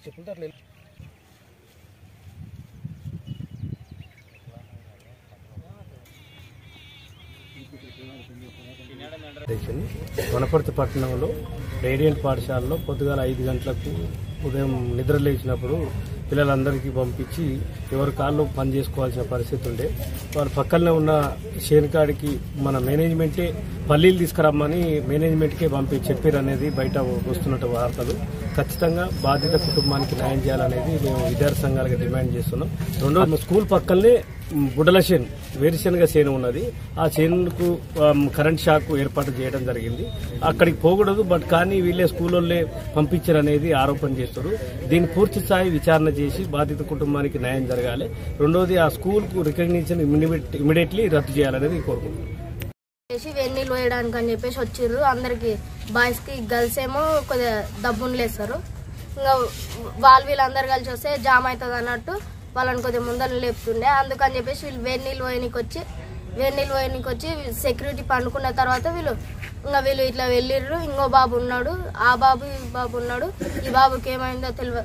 చెప్పులతో వనపర్తి పట్టణంలో రేడియంట్ పాఠశాలలో పొద్దుగాల 5 గంటలకు ఉదయం నిద్ర లేచినప్పుడు పిల్లలందరికీ పంపించి ఎవరి కాళ్ళు పని చేసుకోవాల్సిన పరిస్థితి ఉండే వారు పక్కనే ఉన్న షేన్కాడికి మన మేనేజ్మెంటే పల్లీలు తీసుకురమ్మని మేనేజ్మెంట్కే చెప్పారు అనేది బయట వస్తున్నట్టు వార్తలు. ఖచ్చితంగా బాధిత కుటుంబానికి న్యాయం చేయాలనేది మేము విద్యార్థి సంఘాలుగా డిమాండ్ చేస్తున్నాం. రెండో స్కూల్ పక్కనే బుడల చేను వేరుశనగ చేను ఉన్నది. ఆ చేనుకు కరెంట్ షాక్ ఏర్పాటు చేయడం జరిగింది. అక్కడికి పోకూడదు, బట్ కానీ వీళ్ళే స్కూళ్ళే పంపించారనేది ఆరోపణ చేస్తారు. దీన్ని పూర్తి స్థాయి విచారణ చేసి బాధిత కుటుంబానికి న్యాయం జరగాలి. రెండోది ఆ స్కూల్ కు రికగ్నిషన్ ఇమీడియట్లీ రద్దు చేయాలనేది కోరుకుంటున్నాం. వెన్నీళ్ళు వేయడానికి అని చెప్పేసి వచ్చిర్రు. అందరికి బాయ్స్ కి గర్ల్స్ ఏమో కొద్దిగా దబ్బును లేస్తారు. ఇంకా వీళ్ళందరూ కలిసి వస్తే జామ్ అవుతుంది అన్నట్టు వాళ్ళని కొద్దిగా ముందర లేపుతుండే. అందుకని చెప్పేసి వీళ్ళు వెన్నీళ్ళు వేయనికి వచ్చి సెక్యూరిటీ పండుకున్న తర్వాత వీళ్ళు ఇట్లా వెళ్ళిర్రు. ఇంకో బాబు ఉన్నాడు, ఆ బాబు ఈ బాబు ఉన్నాడు. ఈ బాబుకి ఏమైందో తెలియదు.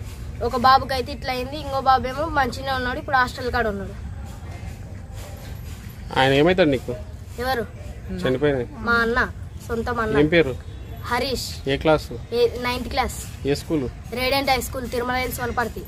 ఒక బాబుకి అయితే ఇట్లా అయింది, ఇంకో బాబు ఏమో మంచిగా ఉన్నాడు, ఇప్పుడు హాస్టల్ కాడ ఉన్నాడు. ఆయన ఏమైతాడు నీకు? ఎవరు? చనిపోయిన మా అన్న, సొంత అన్న. ఏం పేరు? హరీష్. ఏ క్లాస్? 9th class. ఏ school? Radiant High School, Tirumala Hills Wanaparthy.